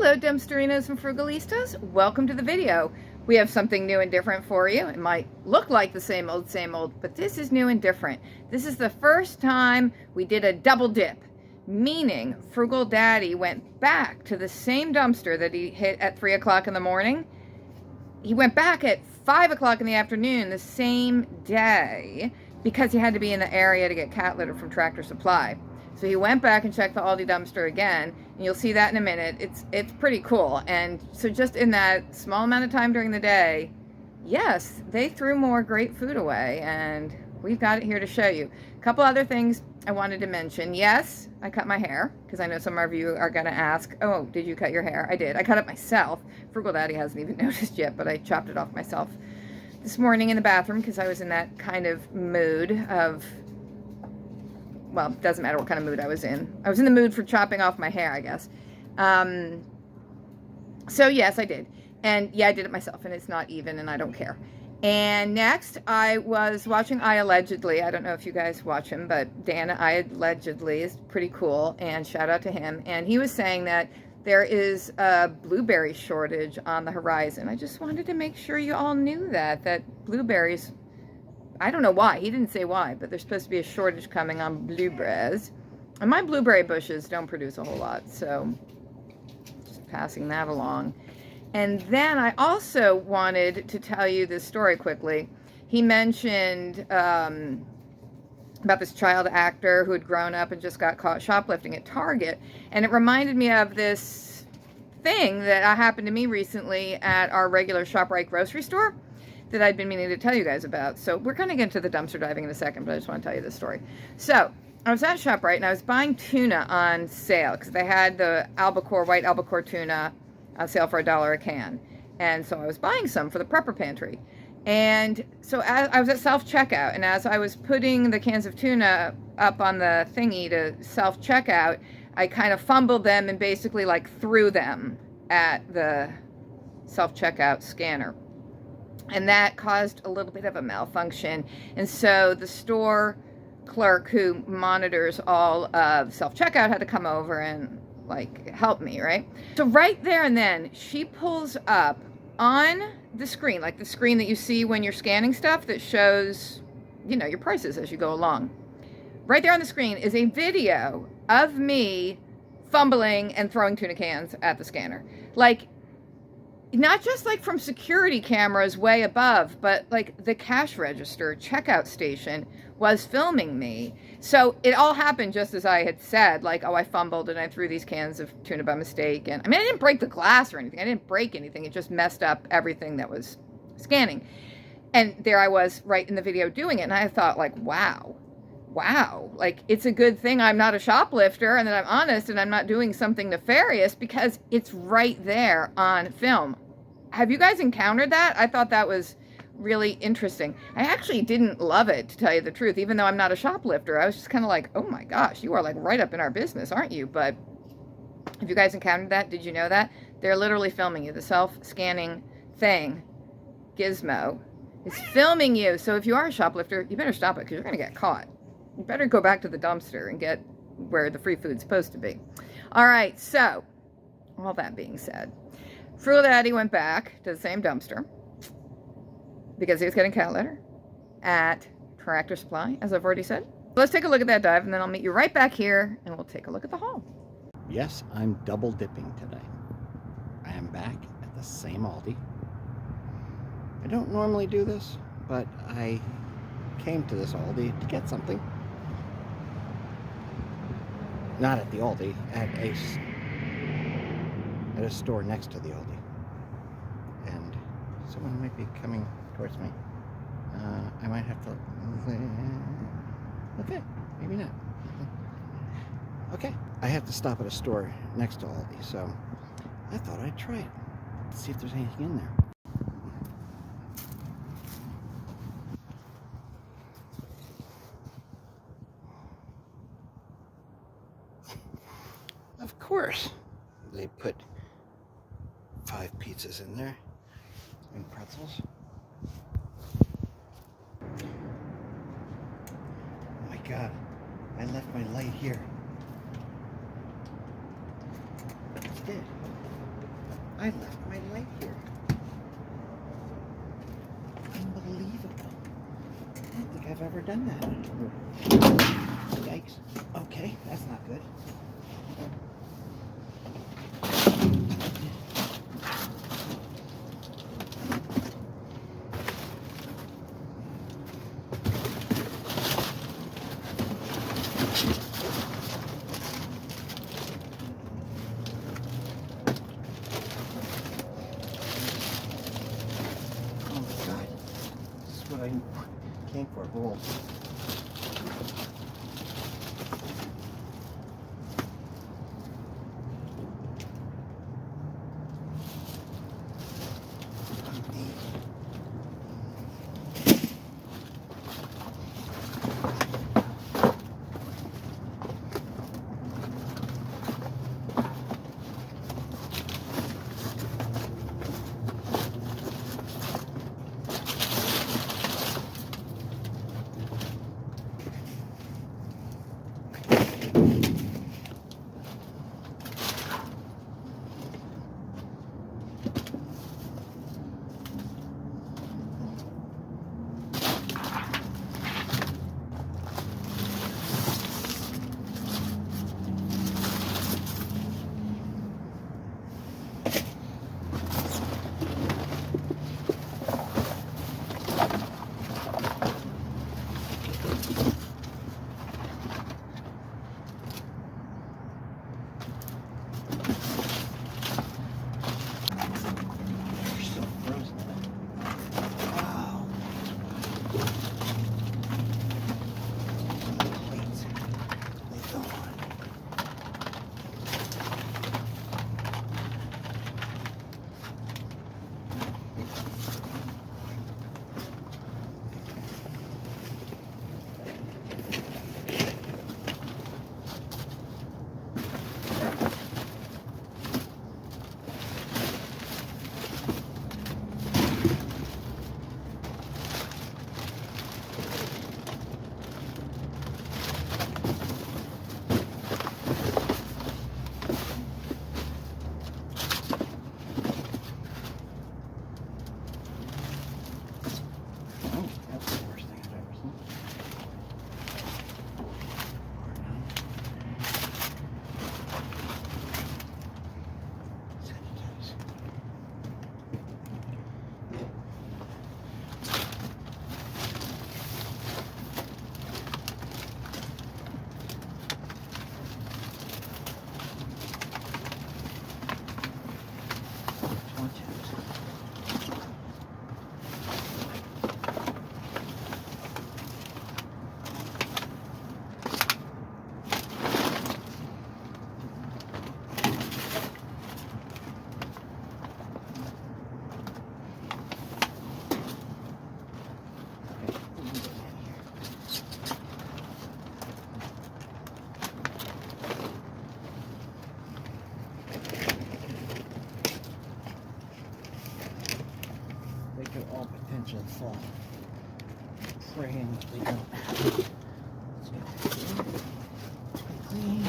Hello dumpsterinos and frugalistas, welcome to the video. We have something new and different for you. It might look like the same old, but this is new and different. This is the first time we did a double dip, meaning Frugal Daddy went back to the same dumpster that he hit at 3 o'clock in the morning. He went back at 5 o'clock in the afternoon the same day because he had to be in the area to get cat litter from Tractor Supply. So he went back and checked the Aldi dumpster again, and you'll see that in a minute. It's pretty cool. And so just in that small amount of time during the day, yes, they threw more great food away, and we've got it here to show you. A couple other things I wanted to mention. Yes, I cut my hair, because I know some of you are going to ask, oh, did you cut your hair? I did. I cut it myself. Frugal Daddy hasn't even noticed yet, but I chopped it off myself this morning in the bathroom because I was in that kind of mood of, well, it doesn't matter what kind of mood I was in. I was in the mood for chopping off my hair, I guess. So yes, I did. And yeah, I did it myself, and it's not even, and I don't care. And next, I was watching I Allegedly. I don't know if you guys watch him, but Dan I Allegedly is pretty cool, and shout out to him. And he was saying that there is a blueberry shortage on the horizon. I just wanted to make sure you all knew that blueberries, I don't know why. He didn't say why, but there's supposed to be a shortage coming on blueberries. And my blueberry bushes don't produce a whole lot, so just passing that along. And then I also wanted to tell you this story quickly. He mentioned about this child actor who had grown up and just got caught shoplifting at Target. And it reminded me of this thing that happened to me recently at our regular ShopRite grocery store that I'd been meaning to tell you guys about. So we're going to get into the dumpster diving in a second, but I just want to tell you this story. So I was at ShopRite and I was buying tuna on sale because they had the albacore, white albacore tuna on sale for $1 a can. And so I was buying some for the prepper pantry. And so as I was at self-checkout, and as I was putting the cans of tuna up on the thingy to self-checkout, I kind of fumbled them and basically like threw them at the self-checkout scanner. And that caused a little bit of a malfunction. And so the store clerk who monitors all of self-checkout had to come over and like help me, right? So right there and then, she pulls up on the screen, like the screen that you see when you're scanning stuff that shows, you know, your prices as you go along. Right there on the screen is a video of me fumbling and throwing tuna cans at the scanner. Like, not just like from security cameras way above, but like the cash register checkout station was filming me. So it all happened just as I had said, like, oh, I fumbled and I threw these cans of tuna by mistake. And I mean, I didn't break the glass or anything. I didn't break anything. It just messed up everything that was scanning. And there I was right in the video doing it. And I thought, like, wow, like, it's a good thing I'm not a shoplifter and that I'm honest and I'm not doing something nefarious because it's right there on film. Have you guys encountered that? I thought that was really interesting. I actually didn't love it, to tell you the truth, even though I'm not a shoplifter. I was just kind of like, oh my gosh, you are like right up in our business, aren't you? But have you guys encountered that? Did you know that? They're literally filming you. The self-scanning thing, gizmo, is filming you. So if you are a shoplifter, you better stop it because you're going to get caught. You better go back to the dumpster and get where the free food's supposed to be. All right, so all that being said, Frugal Daddy went back to the same dumpster because he was getting cat litter at Tractor Supply, as I've already said. Let's take a look at that dive, and then I'll meet you right back here, and we'll take a look at the haul. Yes, I'm double dipping today. I am back at the same Aldi. I don't normally do this, but I came to this Aldi to get something. Not at the Aldi, at a store next to the Aldi. And someone might be coming towards me. I might have to... Okay, maybe not. Okay, I have to stop at a store next to Aldi, so I thought I'd try it. See if there's anything in there. Of course, they put 5 pizzas in there and pretzels. Oh my God, I left my light here. It's dead. I left my light here. Unbelievable. I don't think I've ever done that. Yikes. Okay, that's not good. Oh my God. This is what I came for, roll. All potential fall. Praying that they don't. Let's get clean.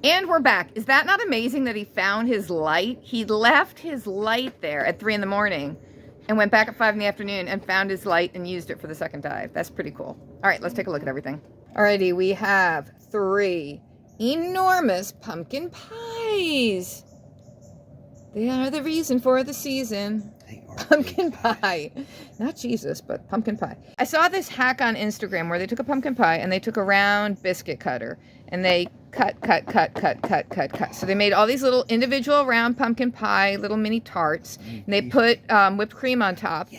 And we're back. Is that not amazing that he found his light? He left his light there at 3 in the morning and went back at 5 in the afternoon and found his light and used it for the second dive. That's pretty cool. All right, let's take a look at everything. Alrighty, we have 3 enormous pumpkin pies. They are the reason for the season. Pumpkin pie. Not Jesus, but pumpkin pie. I saw this hack on Instagram where they took a pumpkin pie and they took a round biscuit cutter and they cut. So they made all these little individual round pumpkin pie, little mini tarts, and they put whipped cream on top.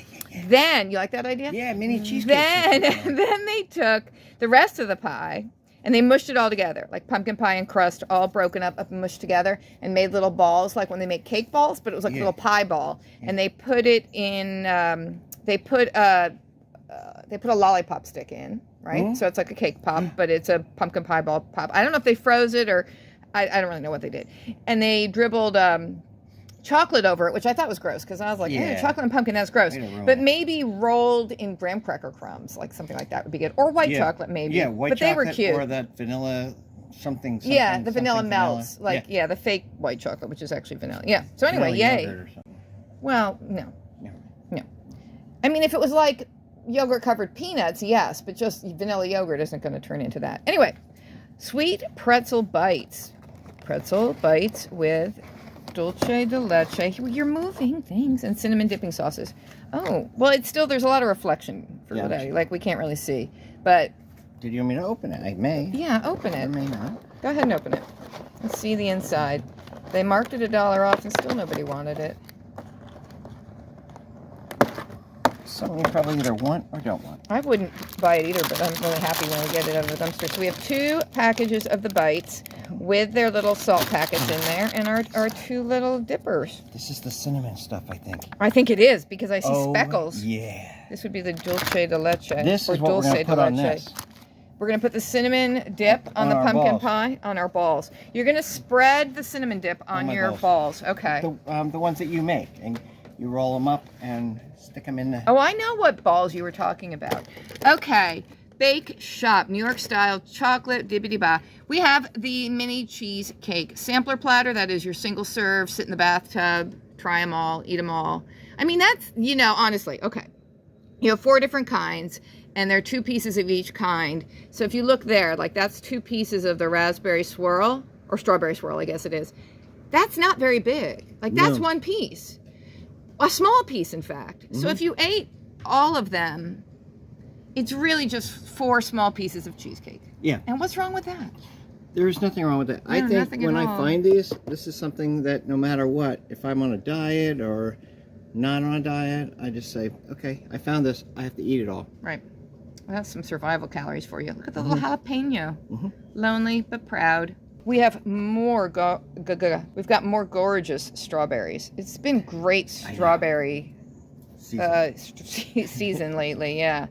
Then, you like that idea? Yeah, mini cheesecake. Then they took the rest of the pie and they mushed it all together, like pumpkin pie and crust all broken up and mushed together, and made little balls, like when they make cake balls, but it was like a little pie ball. And they put it in, they put a lollipop stick in, right? So it's like a cake pop, but it's a pumpkin pie ball pop. I don't know if they froze it or I don't really know what they did. And they dribbled chocolate over it, which I thought was gross because I was like, Yeah. chocolate and pumpkin, that's gross. Way to ruin But it. maybe rolled in graham cracker crumbs, like something like that would be good. Or white chocolate, maybe. Yeah, white but chocolate they were cute. or that vanilla something. Yeah, the vanilla something melts. vanilla. Like, yeah, the fake white chocolate, which is actually vanilla. Yeah. So anyway, Vanilla yay. yogurt or something. Well, no. No. I mean, if it was like yogurt covered peanuts, yes, but just vanilla yogurt isn't going to turn into that. Anyway, sweet pretzel bites. Pretzel bites with dulce de leche. You're moving things. And cinnamon dipping sauces. Oh, well, it's still, there's a lot of reflection for today. Like, we can't really see. But. Did you want me to open it? I may. Yeah, open it. I may not. Go ahead and open it. Let's see the inside. They marked it $1 off and still nobody wanted it. Something you probably either want or don't want. I wouldn't buy it either, but I'm really happy when we get it out of the dumpster. So we have 2 packages of the bites with their little salt packets in there and our 2 little dippers. This is the cinnamon stuff, I think. I think it is because I see speckles. Yeah. This would be the dulce de leche. This or is what we're going to put on this. We're going to put the cinnamon dip on the pumpkin pie on our balls. You're going to spread the cinnamon dip on your balls. Okay. The ones that you make. And you roll them up and stick them in the... Oh, I know what balls you were talking about. Okay. Bake Shop, New York style chocolate dibbity-ba. We have the mini cheesecake sampler platter. That is your single serve, sit in the bathtub, try them all, eat them all. I mean, that's, you know, honestly, okay. You have 4 different kinds, and there are 2 pieces of each kind. So if you look there, like that's 2 pieces of the raspberry swirl, or strawberry swirl, I guess it is. That's not very big. Like that's 1 piece. A small piece, in fact. So if you ate all of them, it's really just 4 small pieces of cheesecake. Yeah. And what's wrong with that? There's nothing wrong with that. I think when I find these, this is something that no matter what, if I'm on a diet or not on a diet, I just say, okay, I found this. I have to eat it all. Right. Well, that's some survival calories for you. Look at the little jalapeno. Lonely but proud. We have more we've got more gorgeous strawberries. It's been great strawberry season lately, yeah.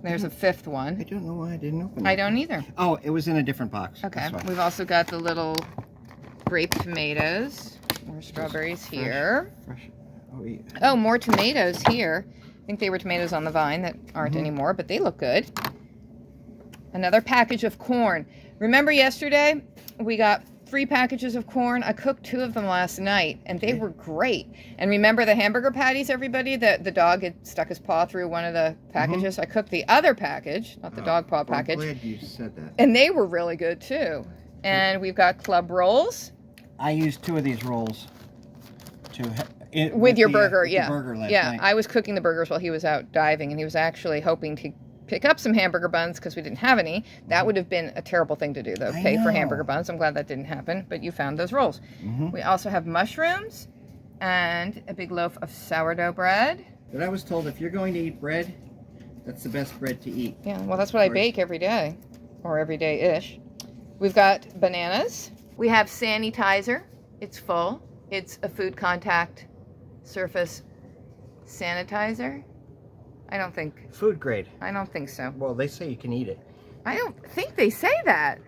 There's a 5th one. I don't know why I didn't open it. I don't either. Oh, it was in a different box. Okay. We've also got the little grape tomatoes. More strawberries here. Fresh. Oh, yeah. Oh, more tomatoes here. I think they were tomatoes on the vine that aren't anymore, but they look good. Another package of corn. Remember yesterday we got 3 packages of corn? I cooked 2 of them last night, and they were great. And remember the hamburger patties, everybody? The dog had stuck his paw through one of the packages. I cooked the other package, not the dog paw package. I'm glad you said that. And they were really good, too. And we've got club rolls. I used 2 of these rolls with your burger, the burger last night. I was cooking the burgers while he was out diving, and he was actually hoping to pick up some hamburger buns because we didn't have any. That would have been a terrible thing to do, though, pay for hamburger buns. I'm glad that didn't happen, but you found those rolls. We also have mushrooms and a big loaf of sourdough bread. But I was told if you're going to eat bread, that's the best bread to eat. Yeah, well, that's what I bake every day, or every day-ish. We've got bananas. We have sanitizer. It's full. It's a food contact surface sanitizer. I don't think. Food grade. I don't think so. Well, they say you can eat it. I don't think they say that.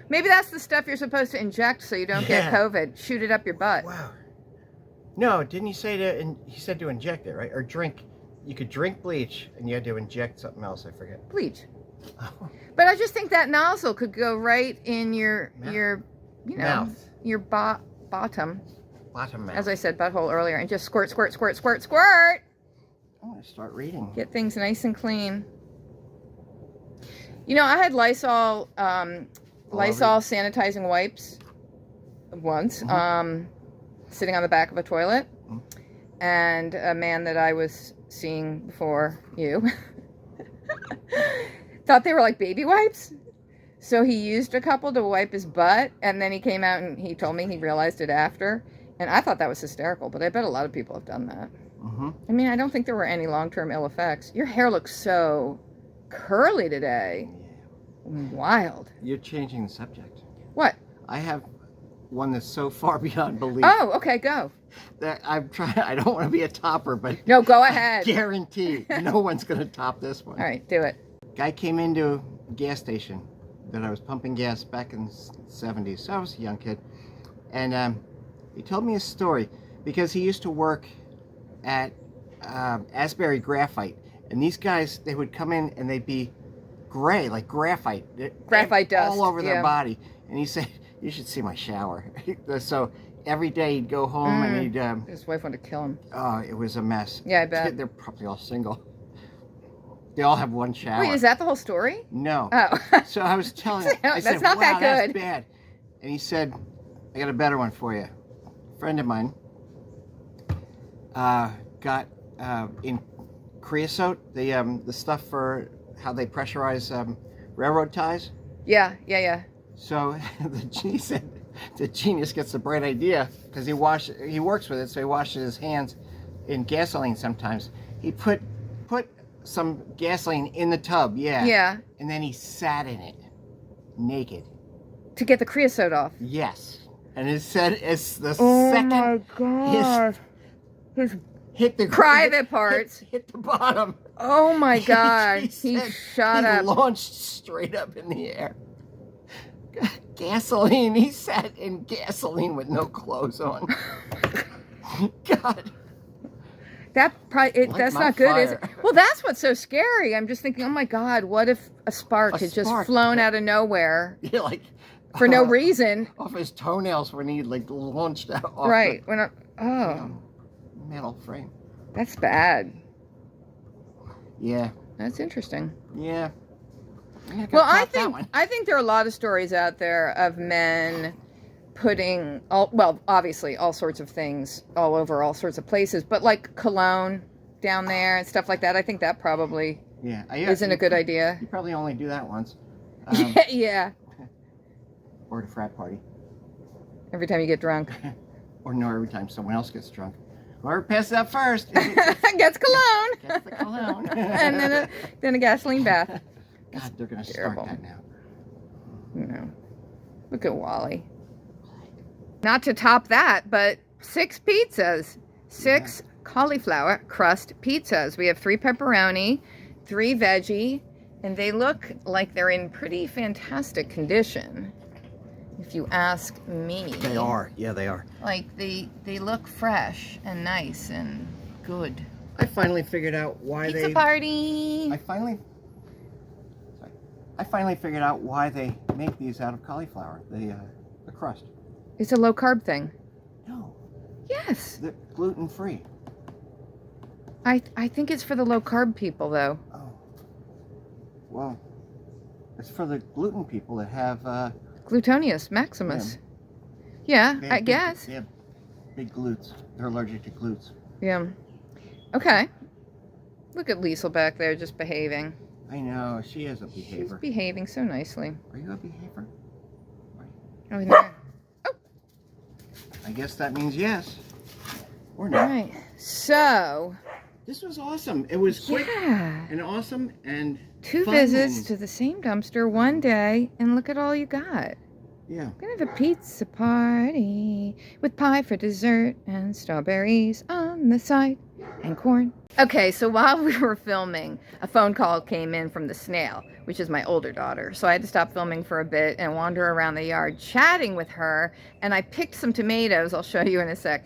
Maybe that's the stuff you're supposed to inject so you don't get COVID. Shoot it up your butt. Wow. No, didn't he say he said to inject it, right? Or drink. You could drink bleach and you had to inject something else, I forget. Bleach. But I just think that nozzle could go right in your mouth. Your bottom. Bottom mouth. As I said, butthole earlier, and just squirt, squirt, squirt, squirt, squirt. I'm going to start reading. Get things nice and clean. You know, I had Lysol sanitizing wipes once, sitting on the back of a toilet, and a man that I was seeing before you thought they were like baby wipes. So he used a couple to wipe his butt, and then he came out and he told me he realized it after. And I thought that was hysterical, but I bet a lot of people have done that. I mean, I don't think there were any long-term ill effects. Your hair looks so curly today. Wild. You're changing the subject. What? I have one that's so far beyond belief. Oh, okay, go. That I'm trying. I don't want to be a topper, but no, go ahead. I guarantee no one's going to top this one. All right, do it. Guy came into a gas station that I was pumping gas back in the 70s. So I was a young kid, and He told me a story because he used to work at Asbury Graphite, and these guys, they would come in and they'd be gray, like graphite dust all over their body. And he said, "You should see my shower." So every day he'd go home and he'd his wife wanted to kill him. Oh, it was a mess. Yeah, I bet. They're probably all single. They all have one shower. Wait, is that the whole story? No. Oh. So I was telling him, I said, that's not wow, that that's good. bad. And he said, "I got a better one for you." A friend of mine got in creosote, the stuff for how they pressurize railroad ties. Yeah. So he said the genius gets the bright idea because he works with it, so he washes his hands in gasoline sometimes. He put some gasoline in the tub, Yeah. and then he sat in it naked To get the creosote off. Yes, and it said it's the Oh second my god. His hit the private parts. hit the bottom. Oh my god. He said shot up. He launched straight up in the air. Gasoline. He sat in gasoline with no clothes on. God. That's my not good, is it? fire. Well, that's what's so scary. I'm just thinking, oh my god, what if a spark had just flown out of nowhere Yeah, like for no reason? off his toenails when he like launched out. Off Right. The, Oh, metal frame. that's bad. Yeah. That's interesting. Yeah. Well, I think there are a lot of stories out there of men putting obviously all sorts of things all over all sorts of places, but like cologne down there and stuff like that. I think that probably isn't a good idea. You probably only do that once. Yeah. Or at a frat party. Every time you get drunk. Or no, every time someone else gets drunk. Whoever passes out first Gets cologne. gets the cologne. And then a gasoline bath. God, they're going to Terrible. start that now. No. Look at Wally. Not to top that, but 6 pizzas. 6 cauliflower crust pizzas. We have 3 pepperoni, 3 veggie, and they look like they're in pretty fantastic condition, if you ask me. They are. Yeah, they are. Like, they look fresh and nice and good. I finally figured out why Pizza party! I finally figured out why they make these out of cauliflower, the crust. It's a low-carb thing. No, Yes. they're gluten-free. I think it's for the low-carb people, though. Oh, well, it's for the gluten people that have... Gluteus maximus. Yeah, I guess. They have big glutes. They're allergic to glutes. Yeah. Okay. Look at Liesel back there just behaving. I know, she is a She's behavior. behaving so nicely. Are you a behavior? Oh, no. I guess that means yes. Or All no. right. So, This was awesome. It was quick yeah. and awesome and 2 fun visits and- to the same dumpster one day, and look at all you got. Yeah. We're going to have a pizza party with pie for dessert and strawberries on the side and corn. Okay, so while we were filming, a phone call came in from the snail, which is my older daughter. So I had to stop filming for a bit and wander around the yard chatting with her, and I picked some tomatoes. I'll show you in a sec.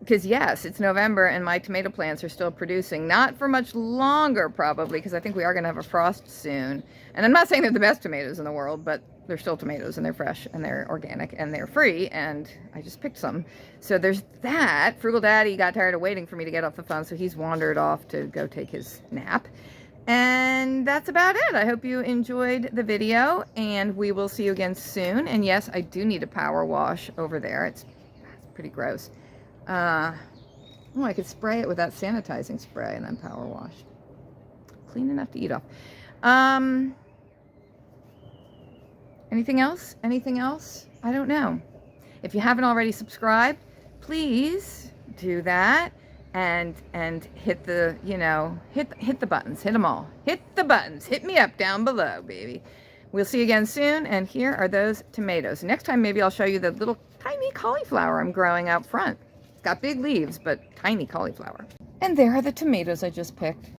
Because yes, it's November and my tomato plants are still producing. Not for much longer probably, because I think we are going to have a frost soon. And I'm not saying they're the best tomatoes in the world, but they're still tomatoes and they're fresh and they're organic and they're free, and I just picked some. So there's that. Frugal Daddy got tired of waiting for me to get off the phone, so he's wandered off to go take his nap. And that's about it. I hope you enjoyed the video, and we will see you again soon. And yes, I do need a power wash over there. It's pretty gross. Oh, I could spray it with that sanitizing spray and then power wash. Clean enough to eat off. Anything else? Anything else? I don't know. If you haven't already subscribed, please do that and hit the, hit the buttons. Hit them all. Hit the buttons. Hit me up down below, baby. We'll see you again soon, and here are those tomatoes. Next time, maybe I'll show you the little tiny cauliflower I'm growing out front. Got big leaves, but tiny cauliflower. And there are the tomatoes I just picked.